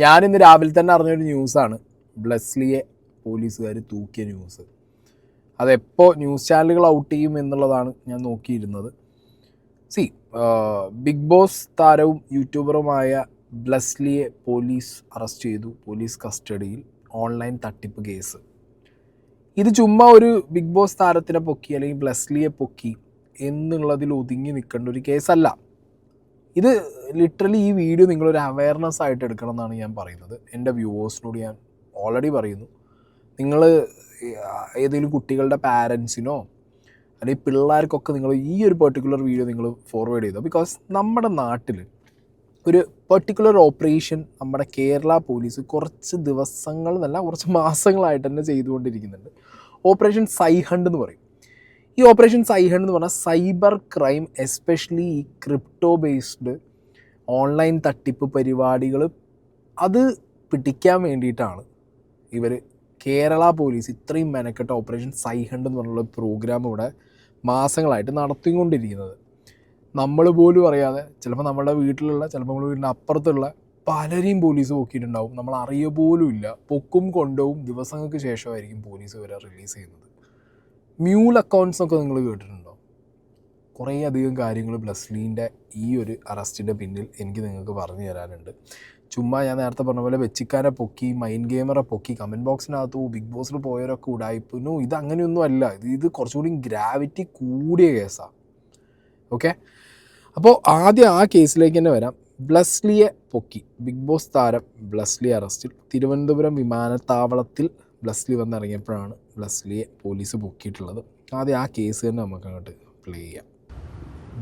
ഞാനിന്ന് രാവിലെ തന്നെ അറിഞ്ഞൊരു ന്യൂസാണ്. ബ്ലെസ്ലിയെ പോലീസുകാർ തൂക്കിയ ന്യൂസ്. അതെപ്പോൾ ന്യൂസ് ചാനലുകൾ ഔട്ട് ചെയ്യും എന്നുള്ളതാണ് ഞാൻ നോക്കിയിരുന്നത്. ബിഗ് ബോസ് താരവും യൂട്യൂബറുമായ ബ്ലെസ്ലിയെ പോലീസ് അറസ്റ്റ് ചെയ്തു. പോലീസ് കസ്റ്റഡിയിൽ. ഓൺലൈൻ തട്ടിപ്പ് കേസ്. ഇത് ചുമ്മാ ഒരു ബിഗ് ബോസ് താരത്തിനെ പൊക്കി അല്ലെങ്കിൽ ബ്ലെസ്ലിയെ പൊക്കി എന്നുള്ളതിൽ ഒതുങ്ങി നിൽക്കേണ്ട ഒരു കേസല്ല. ഇത് ലിറ്ററലി ഈ വീഡിയോ നിങ്ങളൊരു അവയർനെസ് ആയിട്ട് എടുക്കണം എന്നാണ് ഞാൻ പറയുന്നത്. എൻ്റെ വ്യൂവേഴ്സിനോട് ഞാൻ ഓൾറെഡി പറയുന്നു. നിങ്ങൾ ഏതെങ്കിലും കുട്ടികളുടെ പാരൻസിനോ അല്ലെങ്കിൽ പിള്ളേർക്കൊക്കെ നിങ്ങൾ ഈ ഒരു പെർട്ടിക്കുലർ വീഡിയോ നിങ്ങൾ ഫോർവേഡ് ചെയ്തോ. ബിക്കോസ് നമ്മുടെ നാട്ടിൽ ഒരു പെർട്ടിക്കുലർ ഓപ്പറേഷൻ നമ്മുടെ കേരള പോലീസ് കുറച്ച് ദിവസങ്ങൾ എന്നല്ല കുറച്ച് മാസങ്ങളായിട്ട് തന്നെ ചെയ്തുകൊണ്ടിരിക്കുന്നുണ്ട്. ഓപ്പറേഷൻ സൈഹണ്ട് എന്ന് പറയും. ഈ ഓപ്പറേഷൻ സൈഹണ്ട് എന്ന് പറഞ്ഞാൽ സൈബർ ക്രൈം, എസ്പെഷ്യലി ഈ ക്രിപ്റ്റോ ബേസ്ഡ് ഓൺലൈൻ തട്ടിപ്പ് പരിപാടികൾ അത് പിടിക്കാൻ വേണ്ടിയിട്ടാണ് ഇവർ കേരള പോലീസ് ഇത്രയും മെനക്കെട്ട ഓപ്പറേഷൻ സൈഹണ്ട് എന്ന് പറഞ്ഞുള്ള പ്രോഗ്രാം ഇവിടെ മാസങ്ങളായിട്ട് നടത്തിക്കൊണ്ടിരിക്കുന്നത്. നമ്മൾ പോലും അറിയാതെ ചിലപ്പോൾ നമ്മുടെ വീട്ടിലുള്ള, ചിലപ്പോൾ നമ്മുടെ വീടിൻ്റെ അപ്പുറത്തുള്ള പലരെയും പോലീസ് പൊക്കിയിട്ടുണ്ടാവും. നമ്മൾ അറിയുക പോലും ഇല്ല. പൊക്കും കൊണ്ടുപോകും. ദിവസങ്ങൾക്ക് ശേഷമായിരിക്കും പോലീസ് ഇവരെ റിലീസ് ചെയ്യുന്നത്. മ്യൂൾ അക്കൗണ്ട്സ് ഒക്കെ നിങ്ങൾ കേട്ടിട്ടുണ്ടോ? കുറേ അധികം കാര്യങ്ങൾ ബ്ലെസ്ലീൻ്റെ ഈ ഒരു അറസ്റ്റിൻ്റെ പിന്നിൽ എനിക്ക് നിങ്ങൾക്ക് പറഞ്ഞു തരാനുണ്ട്. ചുമ്മാ ഞാൻ നേരത്തെ പറഞ്ഞ പോലെ വെച്ചിക്കാരെ പൊക്കി, മൈൻഡ് ഗെയിമറെ പൊക്കി, കമൻറ്റ് ബോക്സിനകത്തു ബിഗ് ബോസിൽ പോയവരൊക്കെ ഉടായിപ്പിനു. ഇത് അങ്ങനെയൊന്നും അല്ല. ഇത് കുറച്ചുകൂടി ഗ്രാവിറ്റി കൂടിയ കേസാണ്. ഓക്കെ, അപ്പോൾ ആദ്യം ആ കേസിലേക്ക് തന്നെ വരാം. ബ്ലെസ്ലിയെ പൊക്കി. ബിഗ് ബോസ് താരം ബ്ലെസ്ലി അറസ്റ്റിൽ. തിരുവനന്തപുരം വിമാനത്താവളത്തിൽ ബ്ലെസ്ലി വന്നിറങ്ങിയപ്പോഴാണ് ബ്ലെസ്ലിയെ പോലീസ് പൊക്കിയിട്ടുള്ളത്. ആദ്യം ആ കേസ് തന്നെ നമുക്ക് അങ്ങോട്ട് പ്ലേ ചെയ്യാം.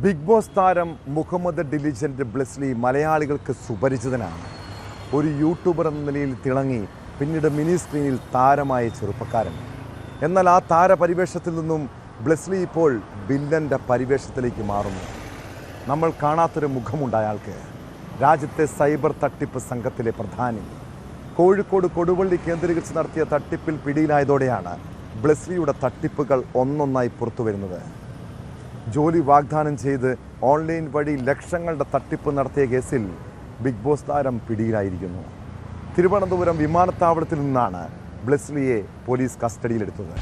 ബിഗ് ബോസ് താരം മുഹമ്മദ് ഡിലിജന്റ് ബ്ലെസ്ലി മലയാളികൾക്ക് സുപരിചിതനാണ്. ഒരു യൂട്യൂബർ എന്ന നിലയിൽ തിളങ്ങി പിന്നീട് മിനി സ്ക്രീനിൽ താരമായ ചെറുപ്പക്കാരൻ. എന്നാൽ ആ താരപരിവേഷത്തിൽ നിന്നും ബ്ലെസ്ലി ഇപ്പോൾ വില്ലൻ്റെ പരിവേഷത്തിലേക്ക് മാറുന്നു. നമ്മൾ കാണാത്തൊരു മുഖമുണ്ട് അയാൾക്ക്. രാജ്യത്തെ സൈബർ തട്ടിപ്പ് സംഘത്തിലെ പ്രധാനി. കോഴിക്കോട് കൊടുവള്ളി കേന്ദ്രീകരിച്ച് നടത്തിയ തട്ടിപ്പിൽ പിടിയിലായതോടെയാണ് ബ്ലെസ്ലിയുടെ തട്ടിപ്പുകൾ ഒന്നൊന്നായി പുറത്തു വരുന്നത്. ജോലി വാഗ്ദാനം ചെയ്ത് ഓൺലൈൻ വഴി ലക്ഷങ്ങളുടെ തട്ടിപ്പ് നടത്തിയ കേസിൽ ബിഗ് ബോസ് താരം പിടിയിലായിരിക്കുന്നു. തിരുവനന്തപുരം വിമാനത്താവളത്തിൽ നിന്നാണ് ബ്ലെസ്ലിയെ പോലീസ് കസ്റ്റഡിയിലെടുത്തത്.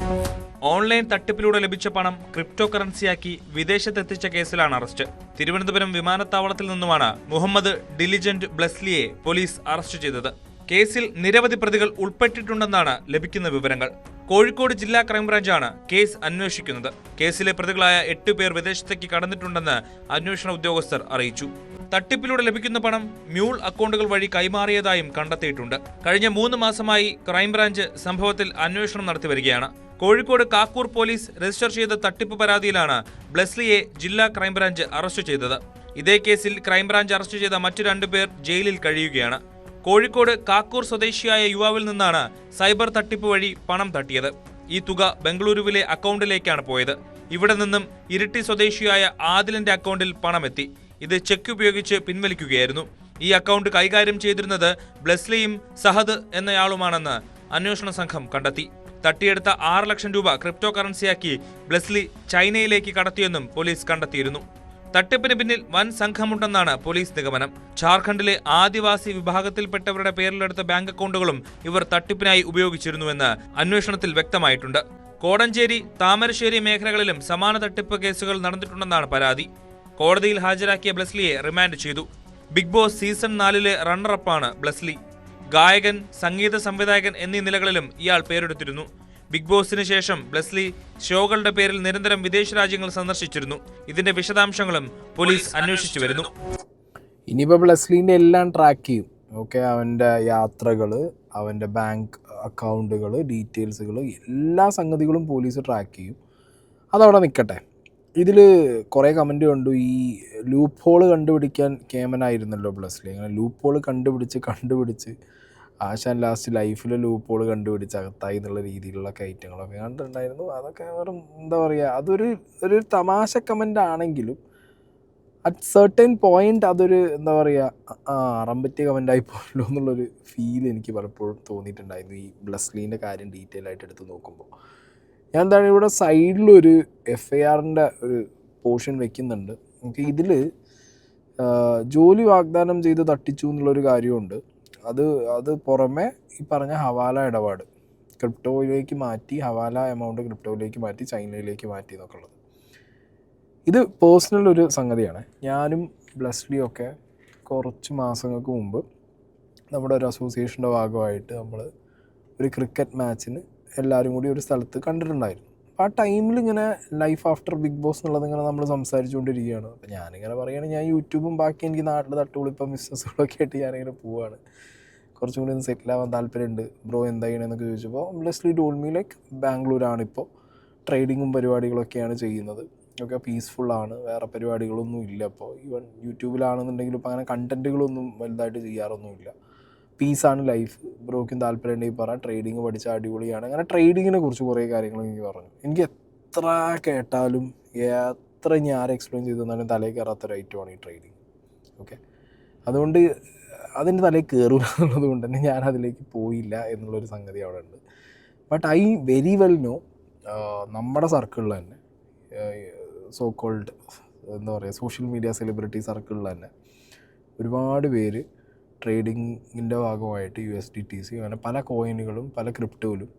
ഓൺലൈൻ തട്ടിപ്പിലൂടെ ലഭിച്ച പണം ക്രിപ്റ്റോ കറൻസിയാക്കി വിദേശത്തെത്തിച്ച കേസിലാണ് അറസ്റ്റ്. തിരുവനന്തപുരം വിമാനത്താവളത്തിൽ നിന്നുമാണ് മുഹമ്മദ് ഡിലിജന്റ് ബ്ലെസ്ലിയെ പോലീസ് അറസ്റ്റ് ചെയ്തത്. കേസിൽ നിരവധി പ്രതികൾ ഉൾപ്പെട്ടിട്ടുണ്ടെന്നാണ് ലഭിക്കുന്ന വിവരങ്ങൾ. കോഴിക്കോട് ജില്ലാ ക്രൈംബ്രാഞ്ചാണ് കേസ് അന്വേഷിക്കുന്നത്. കേസിലെ പ്രതികളായ 8 പേർ വിദേശത്തേക്ക് കടന്നിട്ടുണ്ടെന്ന് അന്വേഷണ ഉദ്യോഗസ്ഥർ അറിയിച്ചു. തട്ടിപ്പിലൂടെ ലഭിക്കുന്ന പണം മ്യൂൾ അക്കൗണ്ടുകൾ വഴി കൈമാറിയതായും കണ്ടെത്തിയിട്ടുണ്ട്. കഴിഞ്ഞ 3 മാസമായി ക്രൈംബ്രാഞ്ച് സംഭവത്തിൽ അന്വേഷണം നടത്തിവരികയാണ്. കോഴിക്കോട് കാക്കൂർ പോലീസ് രജിസ്റ്റർ ചെയ്ത തട്ടിപ്പ് പരാതിയിലാണ് ബ്ലെസ്ലിയെ ജില്ലാ ക്രൈംബ്രാഞ്ച് അറസ്റ്റ് ചെയ്തത്. ഇതേ കേസിൽ ക്രൈംബ്രാഞ്ച് അറസ്റ്റ് ചെയ്ത മറ്റു 2 പേർ ജയിലിൽ കഴിയുകയാണ്. കോഴിക്കോട് കാക്കൂർ സ്വദേശിയായ യുവാവിൽ നിന്നാണ് സൈബർ തട്ടിപ്പ് വഴി പണം തട്ടിയത്. ഈ തുക ബംഗളൂരുവിലെ അക്കൗണ്ടിലേക്കാണ് പോയത്. ഇവിടെ നിന്നും ഇരിട്ടി സ്വദേശിയായ ആദിലിന്റെ അക്കൗണ്ടിൽ പണമെത്തി. ഇത് ചെക്ക് ഉപയോഗിച്ച് പിൻവലിക്കുകയായിരുന്നു. ഈ അക്കൗണ്ട് കൈകാര്യം ചെയ്തിരുന്നത് ബ്ലെസ്ലിയും സഹദ് എന്നയാളുമാണെന്ന് അന്വേഷണ സംഘം കണ്ടെത്തി. തട്ടിയെടുത്ത 6 ലക്ഷം രൂപ ക്രിപ്റ്റോ കറൻസിയാക്കി ബ്ലെസ്ലി ചൈനയിലേക്ക് കടത്തിയെന്നും പോലീസ് കണ്ടെത്തിയിരുന്നു. തട്ടിപ്പിന് പിന്നിൽ വൻ സംഘമുണ്ടെന്നാണ് പോലീസ് നിഗമനം. ഝാർഖണ്ഡിലെ ആദിവാസി വിഭാഗത്തിൽപ്പെട്ടവരുടെ പേരിലെടുത്ത ബാങ്ക് അക്കൗണ്ടുകളും ഇവർ തട്ടിപ്പിനായി ഉപയോഗിച്ചിരുന്നുവെന്ന് അന്വേഷണത്തിൽ വ്യക്തമായിട്ടുണ്ട്. കോടഞ്ചേരി, താമരശ്ശേരി മേഖലകളിലും സമാന തട്ടിപ്പ് കേസുകൾ നടന്നിട്ടുണ്ടെന്നാണ് പരാതി. കോടതിയിൽ ഹാജരാക്കിയ ബ്ലെസ്ലിയെ റിമാൻഡ് ചെയ്തു. ബിഗ് ബോസ് സീസൺ 4 റണ്ണറപ്പാണ് ബ്ലെസ്ലി. ഗായകൻ, സംഗീത സംവിധായകൻ എന്നീ നിലകളിലും ഇയാൾ പേരെടുത്തിരുന്നു. ബിഗ് ബോസിന് ശേഷം ബ്ലെസ്ലി ഷോകളുടെ പേരിൽ നിരന്തരം വിദേശ രാജ്യങ്ങൾ സന്ദർശിച്ചിരുന്നു. ഇതിന്റെ വിശദാംശങ്ങളും പോലീസ് അന്വേഷിച്ചു വരുന്നു. ഇനിയിപ്പോൾ ബ്ലെസ്ലിൻ്റെ എല്ലാം ട്രാക്ക് ചെയ്യും. ഓക്കെ, അവൻ്റെ യാത്രകൾ, അവൻ്റെ ബാങ്ക് അക്കൗണ്ടുകൾ, ഡീറ്റെയിൽസുകൾ, എല്ലാ സംഗതികളും പോലീസ് ട്രാക്ക് ചെയ്യും. അതവിടെ നിൽക്കട്ടെ. ഇതിൽ കുറേ കമൻറ്റ് കണ്ടു. ഈ ലൂപ്പ് ഹോള് കണ്ടുപിടിക്കാൻ കേമനായിരുന്നല്ലോ ബ്ലെസ്ലി. അങ്ങനെ ലൂപ്പ് ഹോള് കണ്ടുപിടിച്ച് ആശാൻ ലാസ്റ്റ് ലൈഫിൽ ലൂപ്പ് ഹോള് കണ്ടുപിടിച്ച് അകത്തായി എന്നുള്ള രീതിയിലുള്ള ഐറ്റങ്ങളൊക്കെ കണ്ടിട്ടുണ്ടായിരുന്നു. അതൊക്കെ വെറും എന്താ പറയുക, അതൊരു തമാശ കമൻ്റ് ആണെങ്കിലും അറ്റ് സർട്ടൻ പോയിൻ്റ് അതൊരു എന്താ പറയുക, അറമ്പറ്റിയ കമൻ്റായി പോയല്ലോ എന്നുള്ളൊരു ഫീൽ എനിക്ക് പലപ്പോഴും തോന്നിയിട്ടുണ്ടായിരുന്നു ഈ ബ്ലെസ്ലീൻ്റെ കാര്യം ഡീറ്റെയിൽ ആയിട്ട് എടുത്ത് നോക്കുമ്പോൾ. ഞാൻ എന്താണ് ഇവിടെ സൈഡിലൊരു FIRൻ്റെ ഒരു പോർഷൻ വെക്കുന്നുണ്ട്. നമുക്ക് ഇതിൽ ജോലി വാഗ്ദാനം ചെയ്ത് തട്ടിച്ചു എന്നുള്ളൊരു കാര്യമുണ്ട്. അത് പുറമെ ഈ പറഞ്ഞ ഹവാല ഇടപാട് ക്രിപ്റ്റോയിലേക്ക് മാറ്റി, ഹവാല എമൗണ്ട് ക്രിപ്റ്റോയിലേക്ക് മാറ്റി, ചൈനയിലേക്ക് മാറ്റി എന്നൊക്കെ ഉള്ളത്. ഇത് പേഴ്സണൽ ഒരു സംഗതിയാണ്. ഞാനും ബ്ലസ്ലിയും ഒക്കെ കുറച്ച് മാസങ്ങൾക്ക് മുമ്പ് നമ്മുടെ ഒരു അസോസിയേഷൻ്റെ ഭാഗമായിട്ട് നമ്മൾ ഒരു ക്രിക്കറ്റ് മാച്ചിന് എല്ലാവരും കൂടി ഒരു സ്ഥലത്ത് കണ്ടിട്ടുണ്ടായിരുന്നു. അപ്പോൾ ആ ടൈമിൽ ഇങ്ങനെ ലൈഫ് ആഫ്റ്റർ ബിഗ് ബോസ് എന്നുള്ളത് ഇങ്ങനെ നമ്മൾ സംസാരിച്ചുകൊണ്ടിരിക്കുകയാണ്. അപ്പോൾ ഞാനിങ്ങനെ പറയുകയാണ്, ഞാൻ യൂട്യൂബും ബാക്കി എനിക്ക് നാട്ടിൽ തട്ടുപൊളിപ്പം ബിസിനസ്സുകളൊക്കെ ആയിട്ട് ഞാനിങ്ങനെ പോവുകയാണ്, കുറച്ചും കൂടി ഒന്ന് സെറ്റിൽ ആവാൻ താല്പര്യമുണ്ട് ബ്രോ, എന്താ ചെയ്യണമെന്നൊക്കെ ചോദിച്ചപ്പോൾ ബ്ലസ്ലി ടോൾഡ് മീ ലൈക്ക് ബാംഗ്ലൂരാണിപ്പോൾ ട്രേഡിങ്ങും പരിപാടികളൊക്കെയാണ് ചെയ്യുന്നത്, ഒക്കെ പീസ്ഫുള്ളാണ്, വേറെ പരിപാടികളൊന്നും ഇല്ല. അപ്പോൾ ഈവൻ യൂട്യൂബിലാണെന്നുണ്ടെങ്കിലും ഇപ്പോൾ അങ്ങനെ കണ്ടൻറ്റുകളൊന്നും വലുതായിട്ട് ചെയ്യാറൊന്നുമില്ല, പീസാണ് ലൈഫ്, ബ്രോയ്ക്കും താല്പര്യം ഉണ്ടെങ്കിൽ പറയാം, ട്രേഡിങ് പഠിച്ച അടിപൊളിയാണ്. അങ്ങനെ ട്രേഡിങ്ങിനെ കുറിച്ച് കുറേ കാര്യങ്ങൾ എനിക്ക് പറഞ്ഞു. എനിക്ക് എത്ര കേട്ടാലും എത്ര ഞാൻ ആരെ എക്സ്പ്ലെയിൻ ചെയ്തു തന്നാലും തലയിൽ കയറാത്തൊരു ഐറ്റമാണ് ഈ ട്രേഡിങ്. ഓക്കെ, അതുകൊണ്ട് അതിൻ്റെ തലയിൽ കയറൂല എന്നുള്ളത് കൊണ്ട് തന്നെ ഞാൻ അതിലേക്ക് പോയില്ല എന്നുള്ളൊരു സംഗതി അവിടെ ഉണ്ട്. But I very well know നമ്മുടെ സർക്കിളിൽ തന്നെ സോ കോൾഡ് എന്താ പറയുക സോഷ്യൽ മീഡിയ സെലിബ്രിറ്റി സർക്കിളിൽ തന്നെ ഒരുപാട് പേര് ട്രേഡിങ്ങിൻ്റെ ഭാഗമായിട്ട് USDTC അങ്ങനെ പല കോയിനുകളും പല ക്രിപ്റ്റോയിലും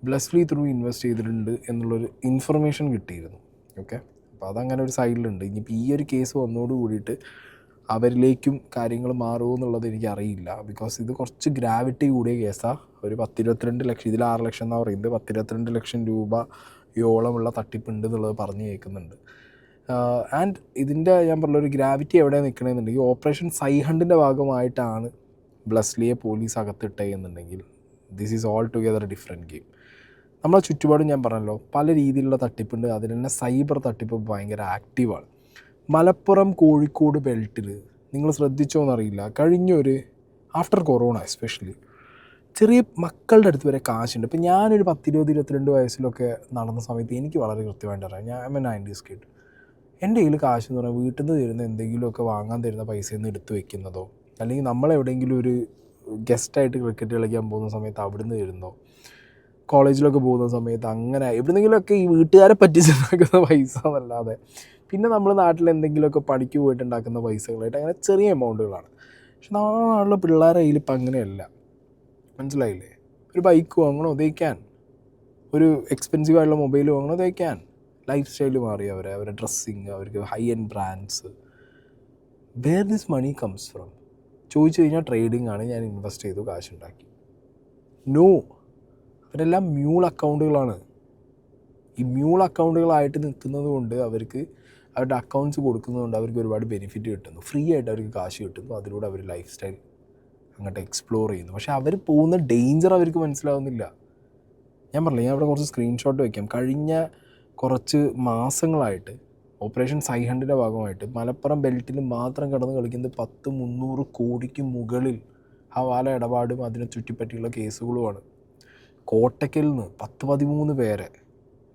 ബ്ലസ്ലി ത്രൂ ഇൻവെസ്റ്റ് ചെയ്തിട്ടുണ്ട് എന്നുള്ളൊരു ഇൻഫർമേഷൻ കിട്ടിയിരുന്നു. ഓക്കെ, അപ്പോൾ അതങ്ങനെ ഒരു സൈഡിലുണ്ട്. ഇനിയിപ്പോൾ ഈ ഒരു കേസ് വന്നോട് കൂടിയിട്ട് അവരിലേക്കും കാര്യങ്ങൾ മാറുമോ എന്നുള്ളത് എനിക്കറിയില്ല. ബിക്കോസ് ഇത് കുറച്ച് ഗ്രാവിറ്റി കൂടിയ കേസാണ്. ഒരു 10-22 ലക്ഷം, ഇതിൽ 6 ലക്ഷം എന്നാണ് പറയുന്നത്, 10-22 ലക്ഷം രൂപയോളമുള്ള തട്ടിപ്പുണ്ട് എന്നുള്ളത് പറഞ്ഞു കേൾക്കുന്നുണ്ട്. ആൻഡ് ഇതിൻ്റെ ഞാൻ പറഞ്ഞൊരു ഗ്രാവിറ്റി എവിടെ നിൽക്കണമെന്നുണ്ടെങ്കിൽ ഓപ്പറേഷൻ സൈഹണ്ടിൻ്റെ ഭാഗമായിട്ടാണ് ബ്ലസ്ലിയെ പോലീസ് അകത്തിട്ടേ എന്നുണ്ടെങ്കിൽ this is all together different game. നമ്മളെ ചുറ്റുപാടും ഞാൻ പറഞ്ഞല്ലോ പല രീതിയിലുള്ള തട്ടിപ്പുണ്ട്. അതിൽ തന്നെ സൈബർ തട്ടിപ്പ് ഭയങ്കര ആക്റ്റീവാണ്. മലപ്പുറം കോഴിക്കോട് ബെൽറ്റിൽ നിങ്ങൾ ശ്രദ്ധിച്ചോന്നറിയില്ല, കഴിഞ്ഞൊരു ആഫ്റ്റർ കൊറോണ എസ്പെഷ്യലി ചെറിയ മക്കളുടെ അടുത്ത് വരെ കാശുണ്ട്. ഇപ്പം ഞാനൊരു 10-22 വയസ്സിലൊക്കെ നടന്ന സമയത്ത് എനിക്ക് വളരെ കൃത്യമായിട്ട് അറിയാം, ഞാൻ 90s കിഡ്. എൻ്റെ കയ്യിൽ കാശ് എന്ന് പറഞ്ഞാൽ വീട്ടിൽ നിന്ന് തരുന്ന എന്തെങ്കിലുമൊക്കെ വാങ്ങാൻ തരുന്ന പൈസയിൽ നിന്ന് എടുത്ത് വെക്കുന്നതോ, അല്ലെങ്കിൽ നമ്മളെവിടെയെങ്കിലും ഒരു ഗസ്റ്റായിട്ട് ക്രിക്കറ്റ് കളിക്കാൻ പോകുന്ന സമയത്ത് അവിടുന്ന് തരുന്നതോ, കോളേജിലൊക്കെ പോകുന്ന സമയത്ത് അങ്ങനെ എവിടെന്നെങ്കിലുമൊക്കെ ഈ വീട്ടുകാരെ പറ്റിച്ചുണ്ടാക്കുന്ന പൈസ എന്നല്ലാതെ പിന്നെ നമ്മൾ നാട്ടിൽ എന്തെങ്കിലുമൊക്കെ പണിക്ക് പോയിട്ടുണ്ടാക്കുന്ന പൈസകളായിട്ട് അങ്ങനെ ചെറിയ എമൗണ്ടുകളാണ്. പക്ഷെ നമ്മുടെ നാട്ടിലെ പിള്ളേരെ കയ്യിൽ ഇപ്പം അങ്ങനെയല്ല, മനസ്സിലായില്ലേ? ഒരു ബൈക്ക് വാങ്ങണോ തേക്കാൻ, ഒരു എക്സ്പെൻസീവ് ആയിട്ടുള്ള മൊബൈൽ വാങ്ങണോ തേക്കാൻ, ലൈഫ് സ്റ്റൈൽ മാറി അവരുടെ ഡ്രസ്സിങ്, അവർക്ക് high end brands. Where this money comes from ചോദിച്ചു കഴിഞ്ഞാൽ ട്രേഡിംഗ് ആണ്, ഞാൻ ഇൻവെസ്റ്റ് ചെയ്തു കാശുണ്ടാക്കി. നോ, അവരെല്ലാം മ്യൂൾ അക്കൗണ്ടുകളാണ്. ഈ മ്യൂൾ അക്കൗണ്ടുകളായിട്ട് നിൽക്കുന്നത് കൊണ്ട് അവർക്ക് അവരുടെ അക്കൗണ്ട്സ് കൊടുക്കുന്നതുകൊണ്ട് അവർക്ക് ഒരുപാട് ബെനിഫിറ്റ് കിട്ടുന്നു, ഫ്രീ ആയിട്ട് അവർക്ക് കാശ് കിട്ടുന്നു, അതിലൂടെ അവർ ലൈഫ് സ്റ്റൈൽ അങ്ങോട്ട് എക്സ്പ്ലോർ ചെയ്യുന്നു. പക്ഷേ അവർ പോകുന്ന ഡേഞ്ചർ അവർക്ക് മനസ്സിലാവുന്നില്ല. ഞാൻ പറഞ്ഞില്ല, ഞാൻ അവിടെ കുറച്ച് സ്ക്രീൻഷോട്ട് വയ്ക്കാം. കഴിഞ്ഞ കുറച്ച് മാസങ്ങളായിട്ട് ഓപ്പറേഷൻ സൈഹണ്ടിൻ്റെ ഭാഗമായിട്ട് മലപ്പുറം ബെൽറ്റിൽ മാത്രം കിടന്ന് കളിക്കുന്നത് 10-300 കോടിക്ക് മുകളിൽ ഹവാല ഇടപാടും അതിനെ ചുറ്റിപ്പറ്റിയുള്ള കേസുകളുമാണ്. കോട്ടയ്ക്കൽ നിന്ന് 10-13 പേരെ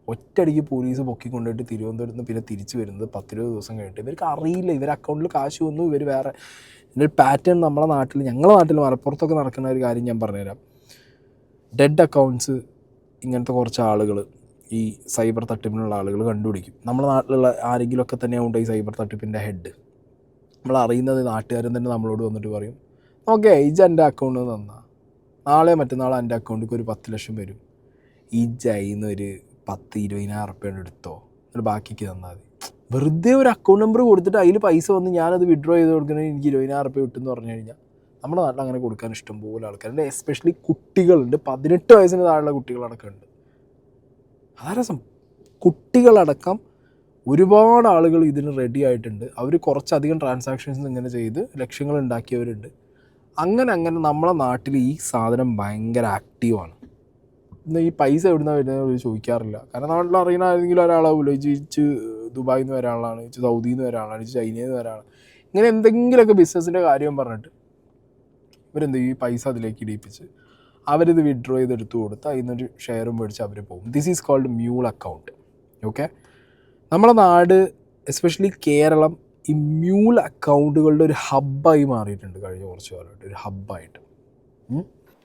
ഒറ്റയടിക്ക് പോലീസ് പൊക്കിക്കൊണ്ടിട്ട് തിരുവനന്തപുരത്ത് നിന്ന് പിന്നെ തിരിച്ചു വരുന്നത് 10-20 ദിവസം കഴിഞ്ഞിട്ട്. ഇവർക്ക് അറിയില്ല ഇവർ അക്കൗണ്ടിൽ കാശ് വന്നു, ഇവർ വേറെ ഇതിൻ്റെ പാറ്റേൺ നമ്മളെ നാട്ടിൽ, ഞങ്ങളുടെ നാട്ടിൽ മലപ്പുറത്തൊക്കെ നടക്കുന്ന ഒരു കാര്യം ഞാൻ പറഞ്ഞുതരാം. ഡെഡ് അക്കൗണ്ട്സ് ഇങ്ങനത്തെ കുറച്ച് ആളുകൾ, ഈ സൈബർ തട്ടിപ്പിനുള്ള ആളുകൾ കണ്ടുപിടിക്കും. നമ്മുടെ നാട്ടിലുള്ള ആരെങ്കിലുമൊക്കെ തന്നെയുണ്ട് ഈ സൈബർ തട്ടിപ്പിൻ്റെ ഹെഡ്. നമ്മൾ അറിയുന്നത് നാട്ടുകാരൻ തന്നെ നമ്മളോട് വന്നിട്ട് പറയും, ഓക്കെ ഇജ് എൻ്റെ അക്കൗണ്ട് തന്നാൽ നാളെ മറ്റന്നാളെ എൻ്റെ അക്കൗണ്ടിലേക്ക് ഒരു 10 ലക്ഷം വരും, ഇജ് അതിന്ന് ഒരു 10-20,000 ഉറുപ്പിക എടുത്തോ, എന്നിട്ട് ബാക്കിക്ക് തന്നാൽ മതി. വെറുതെ ഒരു അക്കൗണ്ട് നമ്പർ കൊടുത്തിട്ട് അതിൽ പൈസ വന്ന് ഞാനത് വിഡ്രോ ചെയ്ത് കൊടുക്കണമെങ്കിൽ എനിക്ക് 20,000 ഉറുപ്പിക കിട്ടുമെന്ന് പറഞ്ഞു കഴിഞ്ഞാൽ നമ്മുടെ നാട്ടിൽ അങ്ങനെ കൊടുക്കാൻ ഇഷ്ടംപോലെ ആൾക്കാരുണ്ട്. എസ്പെഷ്യലി കുട്ടികളുണ്ട്, 18 വയസ്സിന് താഴെയുള്ള കുട്ടികളടക്കം ഉണ്ട്. അതാ രസം, കുട്ടികളടക്കം ഒരുപാട് ആളുകൾ ഇതിന് റെഡി ആയിട്ടുണ്ട്. അവർ കുറച്ചധികം ട്രാൻസാക്ഷൻസ് ഇങ്ങനെ ചെയ്ത് ലക്ഷങ്ങൾ ഉണ്ടാക്കിയവരുണ്ട്. അങ്ങനെ നമ്മളെ നാട്ടിൽ ഈ സാധനം ഭയങ്കര ആക്റ്റീവാണ്. ഇന്ന് ഈ പൈസ എവിടുന്നാണ് വരുന്നത് ചോദിക്കാറില്ല. കാരണം നാട്ടിൽ അറിയുന്ന ഏതെങ്കിലും ഒരാളാവില്ല, ഇച്ച് ദുബായിൽ നിന്ന് ഒരാളാണ്, ഇച്ച് സൗദിയിൽ നിന്ന് ഒരാളാണ്, ഇച്ച് ചൈനയിൽ നിന്ന് ഒരാളാണ്, ഇങ്ങനെ എന്തെങ്കിലുമൊക്കെ ബിസിനസ്സിൻ്റെ കാര്യം പറഞ്ഞിട്ട് ഇവരെന്ത് ഈ പൈസ അതിലേക്ക് ഇടിപ്പിച്ച് അവരിത് വിഡ്രോ ചെയ്തെടുത്ത് കൊടുത്ത് അതിനൊരു ഷെയറും മേടിച്ച് അവർ പോകും. This is called mule account. Okay, നമ്മുടെ നാട് എസ്പെഷ്യലി കേരളം ഈ മ്യൂൾ അക്കൗണ്ടുകളുടെ ഒരു ഹബ്ബായി മാറിയിട്ടുണ്ട് കഴിഞ്ഞ കുറച്ച് കാലമായിട്ട്, ഒരു ഹബ്ബായിട്ട്.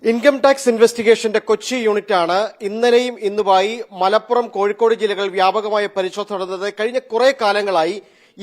ഇൻകം ടാക്സ് ഇൻവെസ്റ്റിഗേഷന്റെ കൊച്ചി യൂണിറ്റാണ് ഇന്നലെയും ഇന്നുമായി മലപ്പുറം, കോഴിക്കോട് ജില്ലകളിൽ വ്യാപകമായ പരിശോധന നടന്നത്. കഴിഞ്ഞ കുറെ കാലങ്ങളായി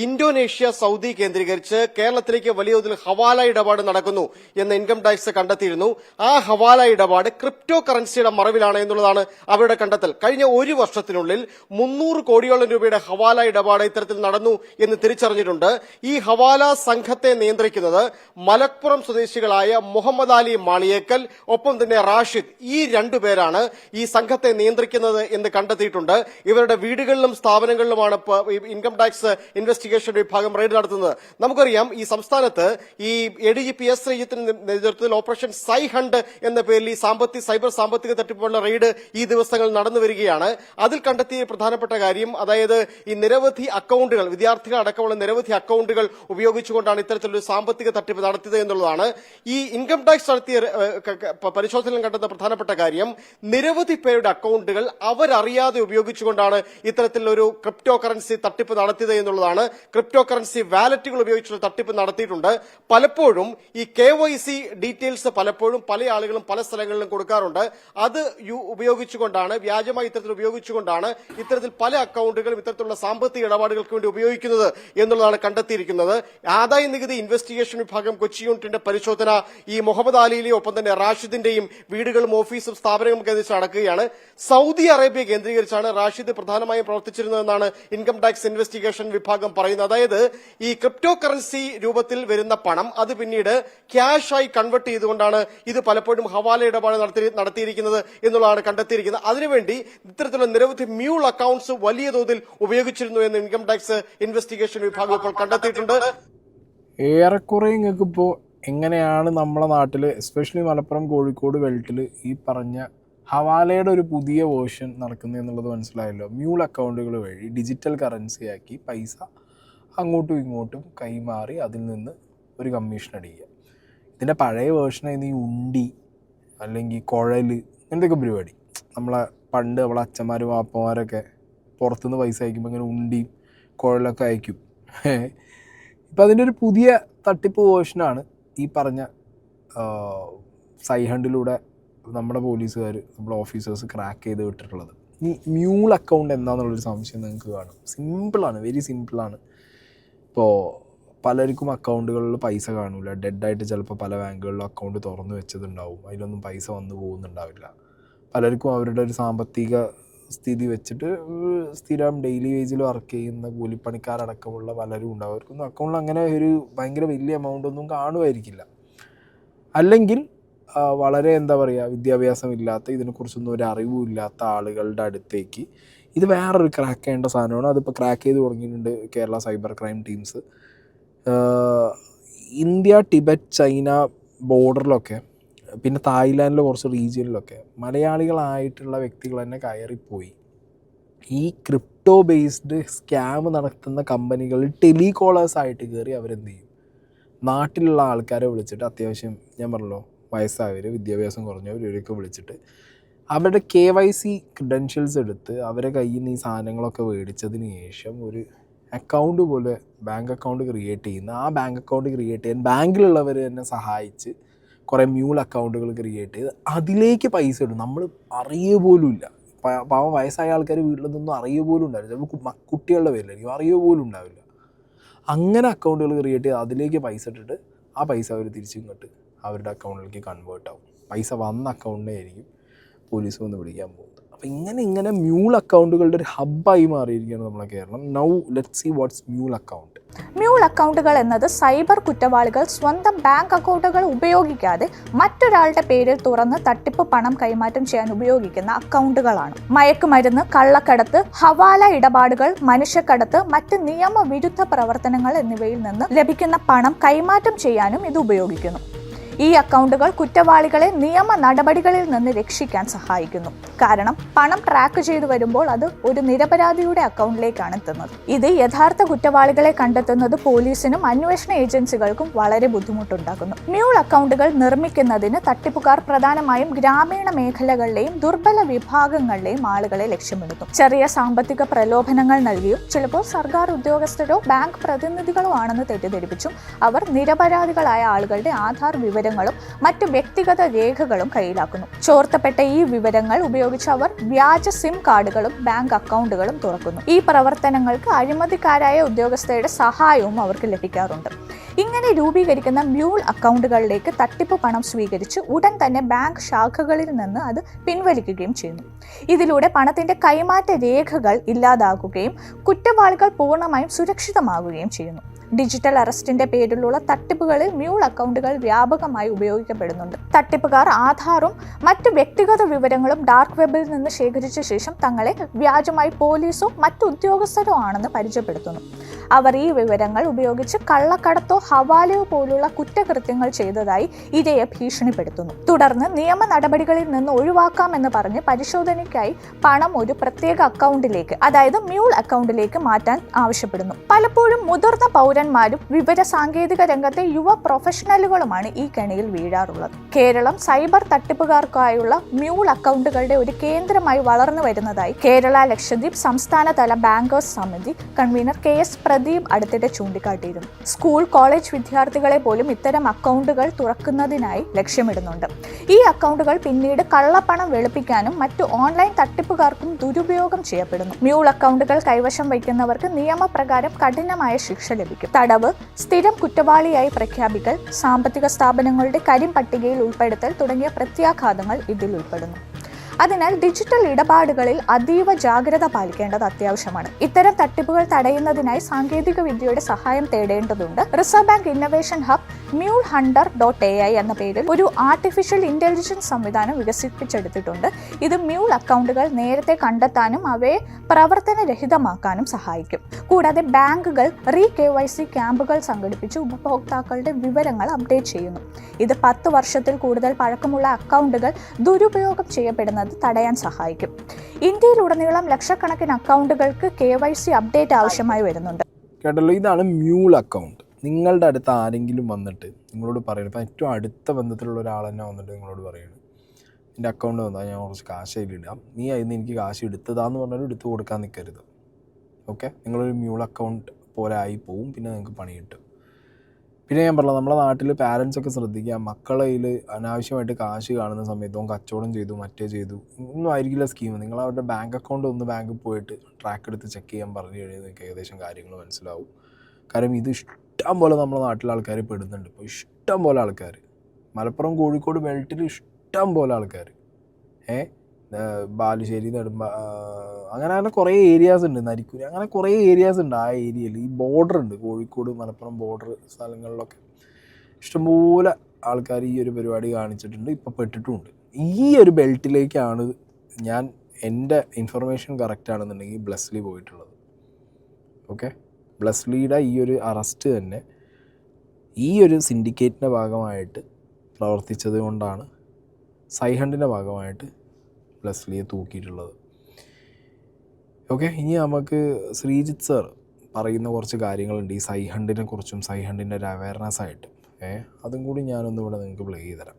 ഇന്തോനേഷ്യ, സൗദി കേന്ദ്രീകരിച്ച് കേരളത്തിലേക്ക് വലിയ തോതിൽ ഹവാല ഇടപാട് നടക്കുന്നു എന്ന് ഇൻകം ടാക്സ് കണ്ടെത്തിയിരുന്നു. ആ ഹവാല ഇടപാട് ക്രിപ്റ്റോ കറൻസിയുടെ മറവിലാണ് എന്നുള്ളതാണ് അവരുടെ കണ്ടെത്തൽ. കഴിഞ്ഞ ഒരു വർഷത്തിനുള്ളിൽ 300 കോടിയോളം രൂപയുടെ ഹവാല ഇടപാട് ഇത്തരത്തിൽ നടന്നു എന്ന് തിരിച്ചറിഞ്ഞിട്ടുണ്ട്. ഈ ഹവാല സംഘത്തെ നിയന്ത്രിക്കുന്നത് മലപ്പുറം സ്വദേശികളായ മുഹമ്മദ് അലി മാളിയേക്കൽ, ഒപ്പം തന്നെ റാഷിദ്, ഈ രണ്ടുപേരാണ് ഈ സംഘത്തെ നിയന്ത്രിക്കുന്നത് എന്ന് കണ്ടെത്തിയിട്ടുണ്ട്. ഇവരുടെ വീടുകളിലും സ്ഥാപനങ്ങളിലുമാണ് ഇൻകം ടാക്സ് ഇൻവെസ്റ്റിഗേഷൻ വിഭാഗം റെയ്ഡ് നടത്തുന്നത്. നമുക്കറിയാം, ഈ സംസ്ഥാനത്ത് ഈ ADGP S ശ്രീജിത്തിന്റെ നേതൃത്വത്തിൽ ഓപ്പറേഷൻ സൈ ഹണ്ട് എന്ന പേരിൽ ഈ സൈബർ സാമ്പത്തിക തട്ടിപ്പുള്ള റെയ്ഡ് ഈ ദിവസങ്ങളിൽ നടന്നു വരികയാണ്. അതിൽ കണ്ടെത്തിയ പ്രധാനപ്പെട്ട കാര്യം, അതായത് ഈ നിരവധി അക്കൗണ്ടുകൾ, വിദ്യാർത്ഥികൾ അടക്കമുള്ള നിരവധി അക്കൗണ്ടുകൾ ഉപയോഗിച്ചുകൊണ്ടാണ് ഇത്തരത്തിലൊരു സാമ്പത്തിക തട്ടിപ്പ് നടത്തിയത് എന്നുള്ളതാണ്. ഈ ഇൻകം ടാക്സ് നടത്തിയ പരിശോധനയിൽ കണ്ടെത്തുന്ന പ്രധാനപ്പെട്ട കാര്യം, നിരവധി പേരുടെ അക്കൗണ്ടുകൾ അവരറിയാതെ ഉപയോഗിച്ചുകൊണ്ടാണ് ഇത്തരത്തിലൊരു ക്രിപ്റ്റോ കറൻസി തട്ടിപ്പ് നടത്തിയത് എന്നുള്ളതാണ്. ക്രിപ്റ്റോ കറൻസി വാലറ്റുകൾ ഉപയോഗിച്ചുള്ള തട്ടിപ്പ് നടത്തിയിട്ടുണ്ട്. പലപ്പോഴും ഈ KYC ഡീറ്റെയിൽസ് പലപ്പോഴും പല ആളുകളും പല സ്ഥലങ്ങളിലും കൊടുക്കാറുണ്ട്. അത് ഉപയോഗിച്ചുകൊണ്ടാണ്, വ്യാജമായി ഇത്തരത്തിൽ ഉപയോഗിച്ചുകൊണ്ടാണ് ഇത്തരത്തിൽ പല അക്കൗണ്ടുകളും ഇത്തരത്തിലുള്ള സാമ്പത്തിക ഇടപാടുകൾക്ക് വേണ്ടി ഉപയോഗിക്കുന്നത് എന്നുള്ളതാണ് കണ്ടെത്തിയിരിക്കുന്നത്. ആദായ നികുതി ഇൻവെസ്റ്റിഗേഷൻ വിഭാഗം കൊച്ചി യൂണിറ്റിന്റെ പരിശോധന ഈ മുഹമ്മദ് അലിയിലെയും ഒപ്പം തന്നെ റാഷിദിന്റെയും വീടുകളും ഓഫീസും സ്ഥാപനങ്ങളും കേന്ദ്രീകരിച്ച് നടക്കുകയാണ്. സൗദി അറേബ്യ കേന്ദ്രീകരിച്ചാണ് റാഷിദ് പ്രധാനമായും പ്രവർത്തിച്ചിരുന്നതെന്നാണ് ഇൻകം ടാക്സ് ഇൻവെസ്റ്റിഗേഷൻ വിഭാഗം പറയുന്നത്. അതായത് ഈ ക്രിപ്റ്റോ കറൻസി രൂപത്തിൽ വരുന്ന പണം അത് പിന്നീട് ക്യാഷായി കൺവെർട്ട് ചെയ്തുകൊണ്ടാണ് ഇത് പലപ്പോഴും ഹവാല ഇടപാട് നടത്തിയിരിക്കുന്നത് എന്നുള്ളതാണ് കണ്ടെത്തിയിരിക്കുന്നത്. അതിനുവേണ്ടി ഇത്തരത്തിലുള്ള നിരവധി മ്യൂൾ അക്കൌണ്ട്സ് വലിയ തോതിൽ ഉപയോഗിച്ചിരുന്നു എന്ന് ഇൻകം ടാക്സ് ഇൻവെസ്റ്റിഗേഷൻ വിഭാഗം ഇപ്പോൾ കണ്ടെത്തിയിട്ടുണ്ട്. ഏറെക്കുറെ നിങ്ങൾക്ക് ഇപ്പോൾ എങ്ങനെയാണ് നമ്മളെ നാട്ടിൽ, എസ്പെഷ്യലി മലപ്പുറം കോഴിക്കോട് ബെൽറ്റിൽ ഈ പറഞ്ഞ ഹവാലയുടെ ഒരു പുതിയ വേർഷൻ നടക്കുന്നത് എന്നുള്ളത് മനസ്സിലായല്ലോ. മ്യൂൾ അക്കൗണ്ടുകൾ വഴി ഡിജിറ്റൽ കറൻസിയാക്കി പൈസ അങ്ങോട്ടും ഇങ്ങോട്ടും കൈമാറി അതിൽ നിന്ന് ഒരു കമ്മീഷൻ അടിക്കുക. ഇതിൻ്റെ പഴയ വേർഷനായിരുന്നു ഈ ഉണ്ടി അല്ലെങ്കിൽ കുഴൽ, എന്തൊക്കെ പരിപാടി. നമ്മളെ പണ്ട് നമ്മളെ അച്ഛന്മാരും വാപ്പന്മാരൊക്കെ പുറത്തുനിന്ന് പൈസ അയക്കുമ്പോൾ ഇങ്ങനെ ഉണ്ടിയും കുഴലൊക്കെ അയക്കും. ഇപ്പം അതിൻ്റെ ഒരു പുതിയ തട്ടിപ്പ് വേർഷനാണ് ഈ പറഞ്ഞ സൈഹണ്ടിലൂടെ നമ്മുടെ പോലീസുകാർ, നമ്മുടെ ഓഫീസേഴ്സ് ക്രാക്ക് ചെയ്ത് വിട്ടിട്ടുള്ളത്. ഈ മ്യൂൾ അക്കൗണ്ട് എന്താണെന്നുള്ളൊരു സംശയം നിങ്ങൾക്ക് കാണും. സിമ്പിളാണ്, വെരി സിമ്പിളാണ്. ഇപ്പോൾ പലർക്കും അക്കൗണ്ടുകളിൽ പൈസ കാണില്ല. ഡെഡായിട്ട് ചിലപ്പോൾ പല ബാങ്കുകളിലും അക്കൗണ്ട് തുറന്നു വെച്ചതുണ്ടാവും, അതിലൊന്നും പൈസ വന്നു പോകുന്നുണ്ടാവില്ല. പലർക്കും അവരുടെ ഒരു സാമ്പത്തിക സ്ഥിതി വെച്ചിട്ട് സ്ഥിരം ഡെയിലി വേജിൽ വർക്ക് ചെയ്യുന്ന കൂലിപ്പണിക്കാരടക്കമുള്ള പലരും ഉണ്ടാവും. അവർക്കൊന്നും അക്കൗണ്ടിൽ അങ്ങനെ ഒരു ഭയങ്കര വലിയ എമൗണ്ടൊന്നും കാണുമായിരിക്കില്ല. അല്ലെങ്കിൽ വളരെ എന്താ പറയുക, വിദ്യാഭ്യാസമില്ലാത്ത, ഇതിനെക്കുറിച്ചൊന്നും ഒരു അറിവും ഇല്ലാത്ത ആളുകളുടെ അടുത്തേക്ക് ഇത് വേറൊരു ക്രാക്ക് ചെയ്യേണ്ട സാധനമാണ്. അതിപ്പോൾ ക്രാക്ക് ചെയ്ത് തുടങ്ങിയിട്ടുണ്ട് Kerala cyber crime teams. India, Tibet, China ബോർഡറിലൊക്കെ, പിന്നെ തായ്ലാൻഡിലെ കുറച്ച് റീജിയനിലൊക്കെ മലയാളികളായിട്ടുള്ള വ്യക്തികൾ തന്നെ കയറിപ്പോയി ഈ ക്രിപ്റ്റോ ബേസ്ഡ് സ്കാം നടത്തുന്ന കമ്പനികളിൽ ടെലികോളേഴ്സായിട്ട് കയറി അവരെന്ത് ചെയ്യും, നാട്ടിലുള്ള ആൾക്കാരെ വിളിച്ചിട്ട്, അത്യാവശ്യം ഞാൻ പറഞ്ഞല്ലോ വയസ്സായവർ, വിദ്യാഭ്യാസം കുറഞ്ഞവർ, ഇവരൊക്കെ വിളിച്ചിട്ട് അവരുടെ KYC ക്രെഡൻഷ്യൽസ് എടുത്ത് അവരെ കയ്യിൽ നിന്ന് ഈ സാധനങ്ങളൊക്കെ മേടിച്ചതിന് ശേഷം ഒരു അക്കൗണ്ട് പോലെ ബാങ്ക് അക്കൗണ്ട് ക്രിയേറ്റ് ചെയ്യുന്ന, ആ ബാങ്ക് അക്കൗണ്ട് ക്രിയേറ്റ് ചെയ്യാൻ ബാങ്കിലുള്ളവർ തന്നെ സഹായിച്ച് കുറേ മ്യൂൾ അക്കൗണ്ടുകൾ ക്രിയേറ്റ് ചെയ്ത് അതിലേക്ക് പൈസ ഇടും. നമ്മൾ അറിയുക പോലും ഇല്ല. പാവം വയസ്സായ ആൾക്കാർ വീട്ടിലൊന്നും അറിയുക പോലും ഉണ്ടാവില്ല. ചിലപ്പോൾ കുട്ടികളുടെ പേരിലായിരിക്കും, അറിയുക പോലും ഉണ്ടാവില്ല. അങ്ങനെ അക്കൗണ്ടുകൾ ക്രിയേറ്റ് ചെയ്ത് അതിലേക്ക് പൈസ ഇട്ടിട്ട് ആ പൈസ അവർ തിരിച്ചിങ്ങോട്ട് അവരുടെ അക്കൗണ്ടിലേക്ക് കൺവേർട്ട് ആവും. പൈസ വന്ന അക്കൗണ്ടിനെ ആയിരിക്കും പോലീസ് വന്ന് പിടിക്കാൻ പോകുന്നത്. അപ്പോൾ ഇങ്ങനെ മ്യൂൾ അക്കൗണ്ടുകളുടെ ഒരു ഹബ്ബായി മാറിയിരിക്കുകയാണ് നമ്മളെ Keralam. Now let's see what's mule account. Mule അക്കൗണ്ടുകൾ എന്നത് സൈബർ കുറ്റവാളികൾ സ്വന്തം ബാങ്ക് അക്കൗണ്ടുകൾ ഉപയോഗിക്കാതെ മറ്റൊരാളുടെ പേരിൽ തുറന്ന് തട്ടിപ്പ് പണം കൈമാറ്റം ചെയ്യാൻ ഉപയോഗിക്കുന്ന അക്കൗണ്ടുകളാണ്. മയക്കുമരുന്ന്, കള്ളക്കടത്ത്, ഹവാല ഇടപാടുകൾ, മനുഷ്യക്കടത്ത്, മറ്റ് നിയമവിരുദ്ധ പ്രവർത്തനങ്ങൾ എന്നിവയിൽ നിന്ന് ലഭിക്കുന്ന പണം കൈമാറ്റം ചെയ്യാനും ഇത് ഉപയോഗിക്കുന്നു. ഈ അക്കൗണ്ടുകൾ കുറ്റവാളികളെ നിയമ നടപടികളിൽ നിന്ന് രക്ഷിക്കാൻ സഹായിക്കുന്നു. കാരണം പണം ട്രാക്ക് ചെയ്തു വരുമ്പോൾ അത് ഒരു നിരപരാധിയുടെ അക്കൗണ്ടിലേക്കാണ് എത്തുന്നത്. ഇത് യഥാർത്ഥ കുറ്റവാളികളെ കണ്ടെത്തുന്നത് പോലീസിനും അന്വേഷണ ഏജൻസികൾക്കും വളരെ ബുദ്ധിമുട്ടുണ്ടാക്കുന്നു. മ്യൂൾ അക്കൗണ്ടുകൾ നിർമ്മിക്കുന്നതിന് തട്ടിപ്പുകാർ പ്രധാനമായും ഗ്രാമീണ മേഖലകളിലെയും ദുർബല വിഭാഗങ്ങളിലെയും ആളുകളെ ലക്ഷ്യമിടുന്നു. ചെറിയ സാമ്പത്തിക പ്രലോഭനങ്ങൾ നൽകിയും ചിലപ്പോൾ സർക്കാർ ഉദ്യോഗസ്ഥരോ ബാങ്ക് പ്രതിനിധികളോ ആണെന്ന് തെറ്റിദ്ധരിപ്പിച്ചും അവർ നിരപരാധികളായ ആളുകളുടെ ആധാർ വിവരങ്ങൾ വിവരങ്ങളും മറ്റു വ്യക്തിഗത രേഖകളും കയ്യിലാക്കുന്നു. ചോർത്തപ്പെട്ട ഈ വിവരങ്ങൾ ഉപയോഗിച്ച് അവർ വ്യാജ സിം കാർഡുകളും ബാങ്ക് അക്കൗണ്ടുകളും തുറക്കുന്നു. ഈ പ്രവർത്തനങ്ങൾക്ക് അഴിമതിക്കാരായ ഉദ്യോഗസ്ഥരുടെ സഹായവും അവർക്ക് ലഭിക്കാറുണ്ട്. ഇങ്ങനെ രൂപീകരിക്കുന്ന മ്യൂൾ അക്കൗണ്ടുകളിലേക്ക് തട്ടിപ്പ് പണം സ്വീകരിച്ച് ഉടൻ തന്നെ ബാങ്ക് ശാഖകളിൽ നിന്ന് അത് പിൻവലിക്കുകയും ചെയ്യുന്നു. ഇതിലൂടെ പണത്തിന്റെ കൈമാറ്റ രേഖകൾ ഇല്ലാതാകുകയും കുറ്റവാളികൾ പൂർണ്ണമായും സുരക്ഷിതമാകുകയും ചെയ്യുന്നു. ഡിജിറ്റൽ അറസ്റ്റിന്റെ പേരിലുള്ള തട്ടിപ്പുകളിൽ മ്യൂൾ അക്കൗണ്ടുകൾ വ്യാപകമായി ഉപയോഗിക്കപ്പെടുന്നുണ്ട്. തട്ടിപ്പുകാർ ആധാറും മറ്റു വ്യക്തിഗത വിവരങ്ങളും ഡാർക്ക് വെബിൽ നിന്ന് ശേഖരിച്ച ശേഷം തങ്ങളെ വ്യാജമായി പോലീസോ മറ്റു ഉദ്യോഗസ്ഥരോ ആണെന്ന് പരിചയപ്പെടുത്തുന്നു. അവർ ഈ വിവരങ്ങൾ ഉപയോഗിച്ച് കള്ളക്കടത്തോ ഹവാലയോ പോലുള്ള കുറ്റകൃത്യങ്ങൾ ചെയ്തതായി ഇരയെ ഭീഷണിപ്പെടുത്തുന്നു. തുടർന്ന് നിയമ നടപടികളിൽ നിന്ന് ഒഴിവാക്കാമെന്ന് പറഞ്ഞ് പരിശോധനയ്ക്കായി പണം ഒരു പ്രത്യേക അക്കൗണ്ടിലേക്ക്, അതായത് മ്യൂൾ അക്കൗണ്ടിലേക്ക് മാറ്റാൻ ആവശ്യപ്പെടുന്നു. പലപ്പോഴും മുതിർന്ന പൗരന്മാരും വിവര സാങ്കേതിക രംഗത്തെ യുവ പ്രൊഫഷണലുകളുമാണ് ഈ കെണിയിൽ വീഴാറുള്ളത്. കേരളം സൈബർ തട്ടിപ്പുകാർക്കായുള്ള മ്യൂൾ അക്കൗണ്ടുകളുടെ ഒരു കേന്ദ്രമായി വളർന്നു വരുന്നതായി കേരള ലക്ഷദ്വീപ് സംസ്ഥാനതല ബാങ്കേഴ്സ് സമിതി കൺവീനർ KS പ്രദീപ് അടുത്തിടെ ചൂണ്ടിക്കാട്ടിയിരുന്നു. സ്കൂൾ കോളേജ് വിദ്യാർത്ഥികളെ പോലും ഇത്തരം അക്കൗണ്ടുകൾ തുറക്കുന്നതിനായി ലക്ഷ്യമിടുന്നുണ്ട്. ഈ അക്കൗണ്ടുകൾ പിന്നീട് കള്ളപ്പണം വെളുപ്പിക്കാനും മറ്റു ഓൺലൈൻ തട്ടിപ്പുകാർക്കും ദുരുപയോഗം ചെയ്യപ്പെടുന്നു. മ്യൂൾ അക്കൗണ്ടുകൾ കൈവശം വയ്ക്കുന്നവർക്ക് നിയമപ്രകാരം കഠിനമായ ശിക്ഷ ലഭിക്കും. തടവ്, സ്ഥിരം കുറ്റവാളിയായി പ്രഖ്യാപിക്കൽ, സാമ്പത്തിക സ്ഥാപനങ്ങളുടെ കരിമ്പട്ടികയിൽ ഉൾപ്പെടുത്തൽ തുടങ്ങിയ പ്രത്യാഘാതങ്ങൾ ഇതിൽ ഉൾപ്പെടുന്നു. അതിനാൽ ഡിജിറ്റൽ ഇടപാടുകളിൽ അതീവ ജാഗ്രത പാലിക്കേണ്ടത് അത്യാവശ്യമാണ്. ഇത്തരം തട്ടിപ്പുകൾ തടയുന്നതിനായി സാങ്കേതിക വിദ്യയുടെ സഹായം തേടേണ്ടതുണ്ട്. Reserve bank innovation hub MuleHunter.ai എന്ന പേരിൽ ഒരു ആർട്ടിഫിഷ്യൽ ഇന്റലിജൻസ് സംവിധാനം വികസിപ്പിച്ചെടുത്തിട്ടുണ്ട്. ഇത് മ്യൂൾ അക്കൗണ്ടുകൾ നേരത്തെ കണ്ടെത്താനും അവയെ പ്രവർത്തനരഹിതമാക്കാനും സഹായിക്കും. കൂടാതെ ബാങ്കുകൾ KYC ക്യാമ്പുകൾ സംഘടിപ്പിച്ച് ഉപഭോക്താക്കളുടെ വിവരങ്ങൾ അപ്ഡേറ്റ് ചെയ്യുന്നു. ഇത് 10 വർഷത്തിൽ കൂടുതൽ പഴക്കമുള്ള അക്കൗണ്ടുകൾ ദുരുപയോഗം ചെയ്യപ്പെടുന്നത് തടയാൻ സഹായിക്കും. ഇന്ത്യയിലുടനീളം ലക്ഷക്കണക്കിന് അക്കൗണ്ടുകൾക്ക് KYC അപ്ഡേറ്റ് ആവശ്യമായി വരുന്നുണ്ട്. കേട്ടല്ലോ, ഇതാണ് മ്യൂൾ അക്കൗണ്ട്. നിങ്ങളുടെ അടുത്ത് ആരെങ്കിലും വന്നിട്ട് നിങ്ങളോട് പറയുന്നത്, ഇപ്പം ഏറ്റവും അടുത്ത ബന്ധത്തിലുള്ള ഒരാൾ തന്നെ വന്നിട്ട് നിങ്ങളോട് പറയുന്നത്, എൻ്റെ അക്കൗണ്ട് വന്നാൽ ഞാൻ കുറച്ച് കാശ് അതിലിടാം, നീ അതിന് എനിക്ക് കാശ് എടുത്തതാന്ന് പറഞ്ഞാലും എടുത്തു കൊടുക്കാൻ നിൽക്കരുത്. ഓക്കെ, നിങ്ങളൊരു മ്യൂൾ അക്കൗണ്ട് പോലെ ആയി പോവും, പിന്നെ നിങ്ങൾക്ക് പണി കിട്ടും. പിന്നെ ഞാൻ പറഞ്ഞത്, നമ്മുടെ നാട്ടിൽ പാരൻസൊക്കെ ശ്രദ്ധിക്കുക, മക്കളെ കയ്യിൽ അനാവശ്യമായിട്ട് കാശ് കാണുന്ന സമയത്തും കച്ചവടം ചെയ്തു മറ്റേ ചെയ്തു ഒന്നും ആയിരിക്കില്ല സ്കീം. നിങ്ങൾ അവരുടെ ബാങ്ക് അക്കൗണ്ട് ഒന്ന് ബാങ്കിൽ പോയിട്ട് ട്രാക്ക് എടുത്ത് ചെക്ക് ചെയ്യാൻ പറഞ്ഞു കഴിഞ്ഞാൽ നിങ്ങൾക്ക് ഏകദേശം കാര്യങ്ങൾ മനസ്സിലാവും. കാരണം ഇത് ഇഷ്ടം പോലെ നമ്മുടെ നാട്ടിലെ ആൾക്കാർ പെടുന്നുണ്ട്. ഇപ്പോൾ ഇഷ്ടം പോലെ ആൾക്കാർ, മലപ്പുറം കോഴിക്കോട് ബെൽറ്റിൽ ഇഷ്ടം പോലെ ആൾക്കാർ, ബാലുശ്ശേരി, അങ്ങനെ കുറേ ഏരിയാസ് ഉണ്ട്, നരിക്കൂരി, അങ്ങനെ കുറേ ഏരിയാസ് ഉണ്ട്. ആ ഏരിയയിൽ ഈ ബോർഡർ ഉണ്ട്, കോഴിക്കോട് മലപ്പുറം ബോർഡർ സ്ഥലങ്ങളിലൊക്കെ ഇഷ്ടംപോലെ ആൾക്കാർ ഈ ഒരു പരിപാടി കാണിച്ചിട്ടുണ്ട്, ഇപ്പോൾ പെട്ടിട്ടുമുണ്ട്. ഈ ഒരു ബെൽറ്റിലേക്കാണ് ഞാൻ, എൻ്റെ ഇൻഫർമേഷൻ കറക്റ്റ് ആണെന്നുണ്ടെങ്കിൽ ബ്ലെസ്ലി പോയിട്ടുള്ളത്. ഓക്കെ, ബ്ലെസ്ലിയുടെ ഈ ഒരു അറസ്റ്റ് തന്നെ ഈ ഒരു സിൻഡിക്കേറ്റിൻ്റെ ഭാഗമായിട്ട് പ്രവർത്തിച്ചത് കൊണ്ടാണ് സൈഹണ്ടിൻ്റെ ഭാഗമായിട്ട് ബ്ലെസ്ലിയെ തൂക്കിയിട്ടുള്ളത്. ഓക്കെ, ഇനി നമുക്ക് ശ്രീജിത്ത് സർ പറയുന്ന കുറച്ച് കാര്യങ്ങളുണ്ട് ഈ സൈഹണ്ടിനെ കുറിച്ചും സൈഹണ്ടിൻ്റെ ഒരു അവയർനെസ് ആയിട്ട്. അതും കൂടി ഞാനൊന്നും ഇവിടെ നിങ്ങൾക്ക് പ്ലേ ചെയ്ത് തരാം.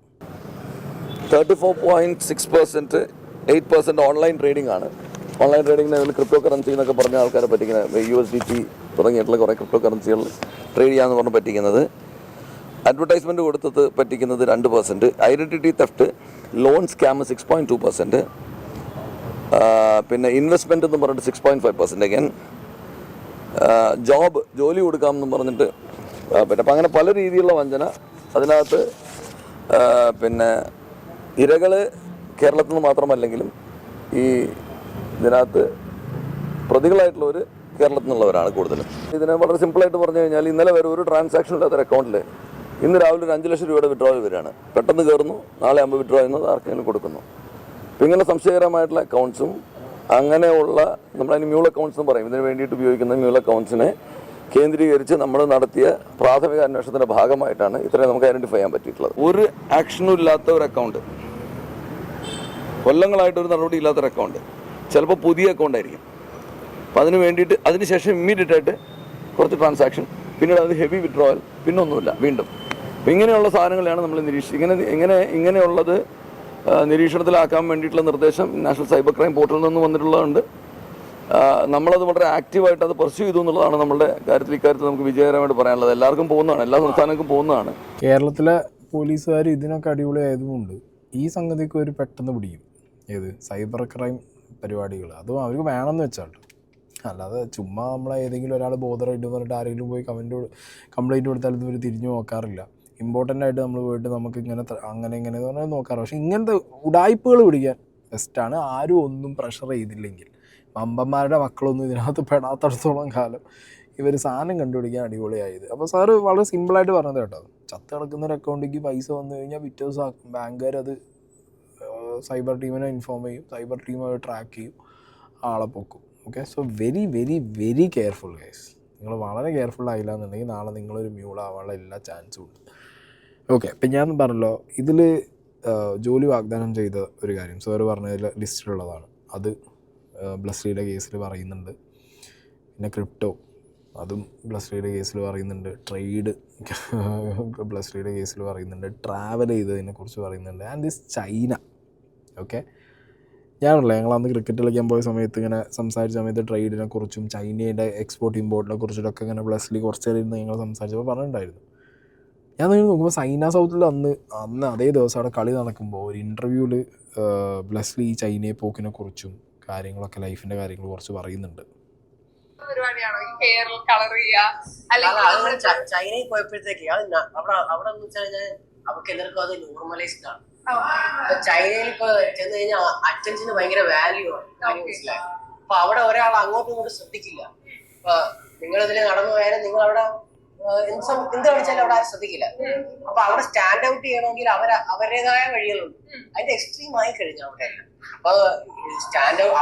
34.6%, 8% ഓൺലൈൻ ട്രേഡിംഗ് ആണ്. ഓൺലൈൻ ട്രേഡിങ്ങിന് ക്രിപ്റ്റോ കറൻസി എന്നൊക്കെ പറഞ്ഞ ആൾക്കാരെ പറ്റിക്കുന്നത്, USDT തുടങ്ങിയിട്ടുള്ള കുറേ ക്രിപ്റ്റോ കറൻസികൾ ട്രേഡ് ചെയ്യാമെന്ന് പറഞ്ഞ് പറ്റിക്കുന്നത്. അഡ്വർടൈസ്മെൻറ്റ് കൊടുത്തത് പറ്റിക്കുന്നത് 2%. Identity theft, loan scam 6.2%. പിന്നെ ഇൻവെസ്റ്റ്മെൻറ്റ് എന്ന് പറഞ്ഞിട്ട് 6.5%. അഗൈൻ ജോലി കൊടുക്കാമെന്ന് പറഞ്ഞിട്ട് പിന്നെ അപ്പം അങ്ങനെ പല രീതിയിലുള്ള വഞ്ചന അതിനകത്ത്. പിന്നെ ഇരകൾ കേരളത്തിൽ നിന്ന് മാത്രമല്ലെങ്കിലും ഈ ഇതിനകത്ത് പ്രതികളായിട്ടുള്ളവർ കേരളത്തിൽ നിന്നുള്ളവരാണ് കൂടുതലും. ഇതിനെ വളരെ സിമ്പിളായിട്ട് പറഞ്ഞു കഴിഞ്ഞാൽ, ഇന്നലെ വരെ ഒരു ട്രാൻസാക്ഷൻ ഇല്ലാത്തൊരു അക്കൗണ്ടിൽ ഇന്ന് രാവിലെ ഒരു 5 ലക്ഷം രൂപയുടെ വിഡ്രോവൽ വരികയാണ്. പെട്ടെന്ന് കയറുന്നു, നാളെ ആകുമ്പോൾ വിഡ്രോ ചെയ്യുന്നത് ആർക്കെങ്കിലും കൊടുക്കുന്നു. അപ്പം ഇങ്ങനെ സംശയകരമായിട്ടുള്ള അക്കൗണ്ട്സും അങ്ങനെയുള്ള, നമ്മളതിന് മ്യൂൾ അക്കൗണ്ട്സ് എന്ന് പറയും, ഇതിന് വേണ്ടിയിട്ട് ഉപയോഗിക്കുന്ന മ്യൂൾ അക്കൗണ്ട്സിനെ കേന്ദ്രീകരിച്ച് നമ്മൾ നടത്തിയ പ്രാഥമിക അന്വേഷണത്തിൻ്റെ ഭാഗമായിട്ടാണ് ഇത്രയും നമുക്ക് ഐഡൻറ്റിഫൈ ചെയ്യാൻ പറ്റിയിട്ടുള്ളത്. ഒരു ആക്ഷനും ഇല്ലാത്ത ഒരു അക്കൗണ്ട്, കൊല്ലങ്ങളായിട്ടൊരു നടപടി ഇല്ലാത്തൊരു അക്കൗണ്ട്, ചിലപ്പോൾ പുതിയ അക്കൗണ്ട് ആയിരിക്കും. അപ്പോൾ അതിന് വേണ്ടിയിട്ട് അതിനുശേഷം ഇമ്മീഡിയറ്റ് ആയിട്ട് കുറച്ച് ട്രാൻസാക്ഷൻ, പിന്നീട് അത് ഹെവി വിഡ്രോവൽ, പിന്നെ ഒന്നുമില്ല വീണ്ടും. അപ്പോൾ ഇങ്ങനെയുള്ള സാധനങ്ങളെയാണ് നമ്മൾ ഇങ്ങനെയുള്ളത് നിരീക്ഷണത്തിലാക്കാൻ വേണ്ടിയിട്ടുള്ള നിർദ്ദേശം നാഷണൽ സൈബർ ക്രൈം പോർട്ടലിൽ നിന്ന് വന്നിട്ടുള്ളതുണ്ട്. നമ്മളത് വളരെ ആക്റ്റീവായിട്ട് അത് പെർസ്യൂ ചെയ്തു എന്നുള്ളതാണ് നമ്മളുടെ ഇക്കാര്യത്തിൽ നമുക്ക് വിജയകരമായിട്ട് പറയാനുള്ളത്. എല്ലാവർക്കും പോകുന്നതാണ്, എല്ലാ സംസ്ഥാനങ്ങൾക്കും പോകുന്നതാണ്. കേരളത്തിലെ പോലീസുകാർ ഇതിനൊക്കെ അടിപൊളി ആയതുകൊണ്ട് ഈ സംഗതിക്ക് ഒരു പെട്ടെന്ന് പിടിക്കും. ഏത് സൈബർ ക്രൈം പരിപാടികൾ, അതും അവർക്ക് വേണമെന്ന് വെച്ചാൽ. അല്ലാതെ ചുമ്മാ നമ്മളെ ഏതെങ്കിലും ഒരാൾ ബോധറായിട്ട് പറഞ്ഞിട്ട് ആരെങ്കിലും പോയി കംപ്ലൈൻറ്റ് കൊടുത്താലും ഇവർ തിരിഞ്ഞു നോക്കാറില്ല. ഇമ്പോർട്ടൻ്റ് ആയിട്ട് നമ്മൾ പോയിട്ട് നമുക്ക് ഇങ്ങനെ അങ്ങനെ ഇങ്ങനെ എന്ന് പറഞ്ഞാൽ നോക്കാറ്. പക്ഷേ ഇങ്ങനത്തെ ഉടായ്പകൾ പിടിക്കാൻ ബെസ്റ്റാണ്. ആരും ഒന്നും പ്രഷർ ചെയ്തില്ലെങ്കിൽ, അമ്പന്മാരുടെ മക്കളൊന്നും ഇതിനകത്ത് പെടാത്തടത്തോളം കാലം ഇവർ സാധനം കണ്ടുപിടിക്കാൻ അടിപൊളിയായത്. അപ്പോൾ സാറ് വളരെ സിമ്പിളായിട്ട് പറഞ്ഞത് കേട്ടോ. ചത്ത് കിടക്കുന്ന ഒരു അക്കൗണ്ടിലേക്ക് പൈസ വന്നു കഴിഞ്ഞാൽ പിറ്റേ ദിവസം ബാങ്കുകാർ അത് സൈബർ ടീമിനെ ഇൻഫോം ചെയ്യും, സൈബർ ടീം അത് ട്രാക്ക് ചെയ്യും, ആളെ പൊക്കും. Okay, so very very very careful guys. നിങ്ങൾ വളരെ കെയർഫുൾ ആയില്ല എന്നുണ്ടെങ്കിൽ നാളെ നിങ്ങളൊരു മ്യൂളാവാനുള്ള എല്ലാ ചാൻസും ഉണ്ട്. ഓക്കെ, ഇപ്പം ഞാൻ പറഞ്ഞല്ലോ ഇതിൽ ജോലി വാഗ്ദാനം ചെയ്ത ഒരു കാര്യം സാറ് പറഞ്ഞതിൽ ലിസ്റ്റിലുള്ളതാണ്. അത് ബ്ലസ്ലിയുടെ കേസിൽ പറയുന്നുണ്ട്. പിന്നെ ക്രിപ്റ്റോ, അതും ബ്ലസ്ലിയുടെ കേസിൽ പറയുന്നുണ്ട്. ട്രേഡ് ബ്ലസ്ലിയുടെ കേസിൽ പറയുന്നുണ്ട്. ട്രാവൽ ചെയ്തതിനെ കുറിച്ച് പറയുന്നുണ്ട്. And this China. ഓക്കെ, ഞാനല്ലേ ഞങ്ങളന്ന് ക്രിക്കറ്റ് കളിക്കാൻ പോയ സമയത്ത് ഇങ്ങനെ സംസാരിച്ച സമയത്ത് ട്രേഡിനെ കുറിച്ചും ചൈനയുടെ എക്സ്പോർട്ട് ഇമ്പോർട്ടിനെ കുറിച്ചിട്ടൊക്കെ ഇങ്ങനെ ബ്ലസ്ലി കുറച്ച് നേരം ഇരുന്ന് ഞങ്ങൾ സംസാരിച്ചപ്പോൾ പറഞ്ഞിട്ടുണ്ടായിരുന്നു. ഞാൻ നിങ്ങൾ നോക്കുമ്പോൾ സൈന സൗത്തിൽ അന്ന് അതേ ദിവസം അവിടെ കളി നടക്കുമ്പോൾ ഒരു ഇൻ്റർവ്യൂവിൽ ബ്ലസ്ലി ചൈനയെ പോക്കിനെ കുറിച്ചും കാര്യങ്ങളൊക്കെ ലൈഫിൻ്റെ കാര്യങ്ങൾ കുറച്ച് പറയുന്നുണ്ട്. ചൈനയിൽ പോയപ്പോഴത്തേക്ക് അവിടെ അവർക്ക് എല്ലാവർക്കും അത് നോർമലൈസ്ഡ് ആണ്. ചൈനയിൽ ഇപ്പൊ ചെന്ന് കഴിഞ്ഞാൽ അറ്റൻഷന് ഭയങ്കര വാല്യൂ ആണ്, മനസ്സിലായി. അപ്പൊ അവിടെ ഒരാൾ അങ്ങോട്ടും ഇങ്ങോട്ടും ശ്രദ്ധിക്കില്ല. ഇപ്പൊ നിങ്ങളിതിൽ നടന്നു പോയാലും നിങ്ങൾ അവിടെ എന്ത് കളിച്ചാലും അവിടെ ആരും ശ്രദ്ധിക്കില്ല. അപ്പൊ അവിടെ സ്റ്റാൻഡ് ഔട്ട് ചെയ്യണമെങ്കിൽ അവരുടേതായ വഴികളുണ്ട്. അതിന്റെ എക്സ്ട്രീം ആയി കഴിഞ്ഞു അവിടെ. അപ്പൊ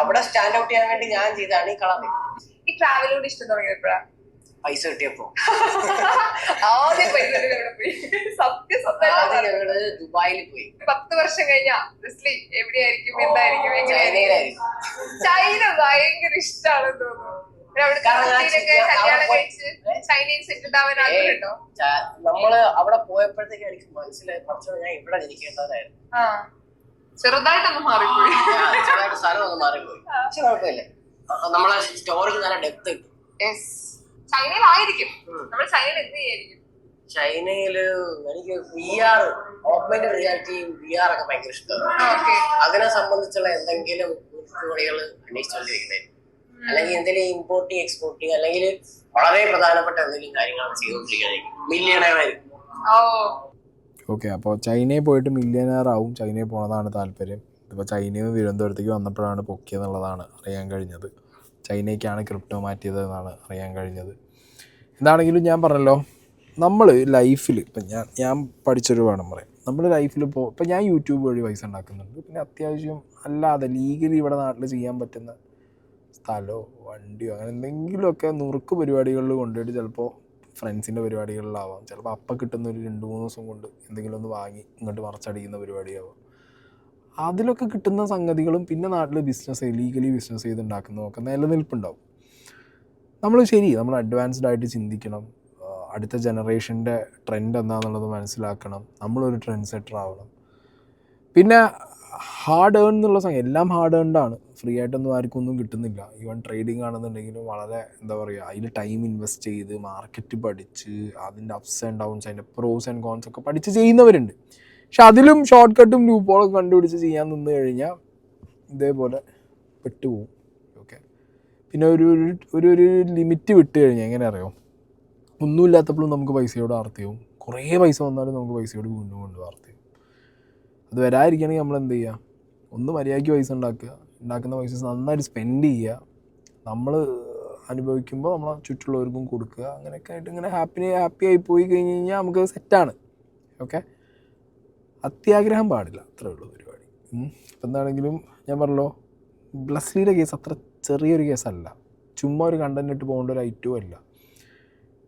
അവിടെ സ്റ്റാൻഡ് ഔട്ട് ചെയ്യാൻ വേണ്ടി ഞാൻ ചെയ്താണ് ഈ കളർ. ഈ ട്രാവലോട് ഇഷ്ടം തുടങ്ങിയപ്പോഴാ? പൈസ കിട്ടിയപ്പോ ആദ്യം ഞങ്ങള് ദുബായിൽ പോയി. 10 വർഷം കഴിഞ്ഞാ ബ്ലസ്ലി എവിടെയായിരിക്കും, എന്തായിരിക്കും, ചൈനയിലായിരിക്കും. ചൈന ഭയങ്കര ഇഷ്ടമാണെന്ന് തോന്നുന്നു. നമ്മള് അവിടെ പോയപ്പോഴത്തേക്ക് എനിക്ക് മനസ്സിലായി കുറച്ചുകൂടെ ഞാൻ ഇവിടെ ജനിക്കേണ്ടതായിരുന്നു. ചെറുതായിട്ടൊന്ന് മാറിപ്പോയി, ചെറുതായിട്ട് സ്ഥലം ഒന്ന് മാറിപ്പോയി. പക്ഷെ കുഴപ്പമില്ല, നമ്മളെ സ്റ്റോറിക്ക് നല്ല ഡെപ്ത് കിട്ടും. ചൈനയിലായിരിക്കും നമ്മൾ. ചൈനയിൽ എന്ത് ചെയ്യായിരിക്കും? ചൈനയില് എനിക്ക് VR, ഓഗ്മെന്റഡ് റിയാലിറ്റിയും VR ഒക്കെ ഭയങ്കര ഇഷ്ടമാണ്. അതിനെ സംബന്ധിച്ചുള്ള എന്തെങ്കിലും പരിപാടികൾ അന്വേഷിച്ചുകൊണ്ടിരിക്കുന്നത്, അല്ലെങ്കിൽ എന്തെങ്കിലും ഇമ്പോർട്ടിങ് എക്സ്പോർട്ടിങ്, അല്ലെങ്കിൽ വളരെ പ്രധാനപ്പെട്ട എന്തെങ്കിലും കാര്യങ്ങൾ ചെയ്തുകൊണ്ടിരിക്കുകയായിരിക്കും. മില്യണയറായിരിക്കും. ഓക്കെ, അപ്പോൾ ചൈനയിൽ പോയിട്ട് മില്യണയർ ആവും. ചൈനയിൽ പോണതാണ് താല്പര്യം. ഇപ്പോൾ ചൈനയിൽ നിന്ന് തിരുവനന്തപുരത്തേക്ക് വന്നപ്പോഴാണ് പൊക്കിയെന്നുള്ളതാണ് അറിയാൻ കഴിഞ്ഞത്. ചൈനയ്ക്കാണ് ക്രിപ്റ്റോ മാറ്റിയത് എന്നാണ് അറിയാൻ കഴിഞ്ഞത്. എന്താണെങ്കിലും ഞാൻ പറഞ്ഞല്ലോ, നമ്മൾ ലൈഫിൽ ഇപ്പം ഞാൻ പഠിച്ചൊരു വേണം പറയാം. നമ്മൾ ലൈഫിൽ ഇപ്പം ഞാൻ യൂട്യൂബ് വഴി പൈസ ഉണ്ടാക്കുന്നുണ്ട്. പിന്നെ അത്യാവശ്യം അല്ലാതെ ലീഗലി ഇവിടെ നാട്ടിൽ ചെയ്യാൻ പറ്റുന്ന സ്ഥലമോ വണ്ടിയോ അങ്ങനെ എന്തെങ്കിലുമൊക്കെ നുറുക്ക് പരിപാടികളിൽ കൊണ്ടുപോയിട്ട് ചിലപ്പോൾ ഫ്രണ്ട്സിൻ്റെ പരിപാടികളിലാവാം, ചിലപ്പോൾ അപ്പം കിട്ടുന്ന ഒരു 2-3 ദിവസം കൊണ്ട് എന്തെങ്കിലും ഒന്ന് വാങ്ങി ഇങ്ങോട്ട് മറച്ചടിക്കുന്ന പരിപാടിയാവാം. അതിലൊക്കെ കിട്ടുന്ന സംഗതികളും പിന്നെ നാട്ടിൽ ബിസിനസ് ലീഗലി ബിസിനസ് ചെയ്തുണ്ടാക്കുന്നതൊക്കെ നിലനിൽപ്പുണ്ടാവും. നമ്മൾ അഡ്വാൻസ്ഡ് ആയിട്ട് ചിന്തിക്കണം. അടുത്ത ജനറേഷൻ്റെ ട്രെൻഡ് എന്താണെന്നുള്ളത് മനസ്സിലാക്കണം. നമ്മളൊരു ട്രെൻഡ് സെറ്റർ ആവണം. പിന്നെ ഹാർഡ് ഏൺ എന്നുള്ള സംഗതി എല്ലാം ഹാർഡ് ഏൺഡാണ്. ഫ്രീ ആയിട്ടൊന്നും ആർക്കും ഒന്നും കിട്ടുന്നില്ല. ഈവൻ ട്രേഡിംഗ് ആണെന്നുണ്ടെങ്കിലും വളരെ എന്താ പറയുക, അതിൽ ടൈം ഇൻവെസ്റ്റ് ചെയ്ത് മാർക്കറ്റ് പഠിച്ച് അതിൻ്റെ അപ്സ് ആൻഡ് ഡൗൺസ്, അതിൻ്റെ പ്രോസ് ആൻഡ് കോൺസ് ഒക്കെ പഠിച്ച് ചെയ്യുന്നവരുണ്ട്. പക്ഷെ അതിലും ഷോർട്ട് കട്ടും ലൂപ്പോളൊക്കെ കണ്ടുപിടിച്ച് ചെയ്യാൻ നിന്ന് കഴിഞ്ഞാൽ ഇതേപോലെ പെട്ടുപോകും. ഓക്കെ, പിന്നെ ഒരു ലിമിറ്റ് വിട്ട് കഴിഞ്ഞാൽ എങ്ങനെ അറിയാം, ഒന്നുമില്ലാത്തപ്പോഴും നമുക്ക് പൈസയോട് ആർത്തിയാവും. കുറേ പൈസ വന്നാലും നമുക്ക് പൈസയോട് വീണ്ടും ആർത്തിയാവും. അത് വരാതിരിക്കുകയാണെങ്കിൽ നമ്മൾ എന്ത് ചെയ്യുക, ഒന്ന് മര്യാദയ്ക്ക് പൈസ ഉണ്ടാക്കുന്ന പൈസ നന്നായിട്ട് സ്പെൻഡ് ചെയ്യുക. നമ്മൾ അനുഭവിക്കുമ്പോൾ നമ്മളെ ചുറ്റുള്ളവർക്കും കൊടുക്കുക. അങ്ങനെയൊക്കെ ആയിട്ട് ഇങ്ങനെ ഹാപ്പി ആയി പോയി കഴിഞ്ഞ് കഴിഞ്ഞാൽ നമുക്ക് സെറ്റാണ്. ഓക്കെ, അത്യാഗ്രഹം പാടില്ല, അത്രേ ഉള്ളൂ പരിപാടി. ഇപ്പം എന്താണെങ്കിലും ഞാൻ പറഞ്ഞല്ലോ, ബ്ലസ്ലിയുടെ കേസ് അത്ര ചെറിയൊരു കേസല്ല. ചുമ്മാ ഒരു കണ്ടന്റ് ഇട്ട് പോകേണ്ട ഒരു ഐറ്റവും അല്ല.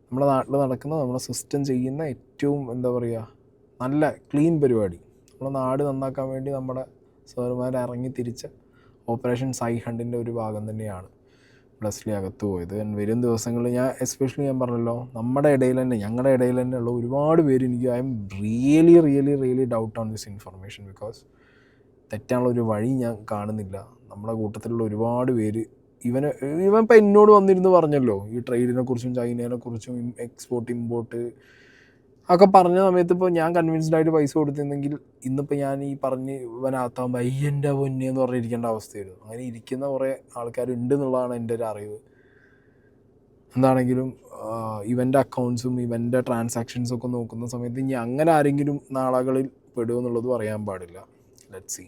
നമ്മുടെ നാട്ടിൽ നടക്കുന്ന, നമ്മുടെ സിസ്റ്റം ചെയ്യുന്ന ഏറ്റവും എന്താ പറയുക നല്ല ക്ലീൻ പരിപാടി. നമ്മുടെ നാട് നന്നാക്കാൻ വേണ്ടി നമ്മുടെ സാറുമാർ ഇറങ്ങി തിരിച്ച ഓപ്പറേഷൻ സൈ ഹണ്ടിൻ്റെ ഒരു ഭാഗം തന്നെയാണ് ബ്ലസ്ലി അകത്ത് പോയത്. വരും ദിവസങ്ങളിൽ ഞാൻ പറഞ്ഞല്ലോ, ഞങ്ങളുടെ ഇടയിൽ തന്നെ ഉള്ള ഒരുപാട് പേര് എനിക്ക് I'm really doubt on this information. Because തെറ്റാനുള്ള ഒരു വഴി ഞാൻ കാണുന്നില്ല. നമ്മുടെ കൂട്ടത്തിലുള്ള ഒരുപാട് പേര് ഇവൻ ഇപ്പം എന്നോട് വന്നിരുന്ന് പറഞ്ഞല്ലോ ഈ ട്രേഡിനെ കുറിച്ചും ചൈനയെ കുറിച്ചും എക്സ്പോർട്ട് ഇമ്പോർട്ട് ഒക്കെ പറഞ്ഞ സമയത്ത് ഇപ്പോൾ ഞാൻ കൺവിൻസ്ഡ് ആയിട്ട് പൈസ കൊടുത്തിരുന്നെങ്കിൽ ഇന്നിപ്പോൾ ഞാൻ ഈ പറഞ്ഞ് ഇവനകത്താകുമ്പോൾ അയ്യൻ്റെ പൊന്നെ എന്ന് പറഞ്ഞിരിക്കേണ്ട അവസ്ഥയായിരുന്നു. അങ്ങനെ ഇരിക്കുന്ന കുറേ ആൾക്കാരുണ്ട് എന്നുള്ളതാണ് എൻ്റെ ഒരു അറിവ്. എന്താണെങ്കിലും ഇവൻ്റെ അക്കൗണ്ട്സും ഇവൻ്റെ ട്രാൻസാക്ഷൻസും ഒക്കെ നോക്കുന്ന സമയത്ത് ഇനി അങ്ങനെ ആരെങ്കിലും നാളുകളിൽ പെടുമെന്നുള്ളതും അറിയാൻ പാടില്ല. Let's see.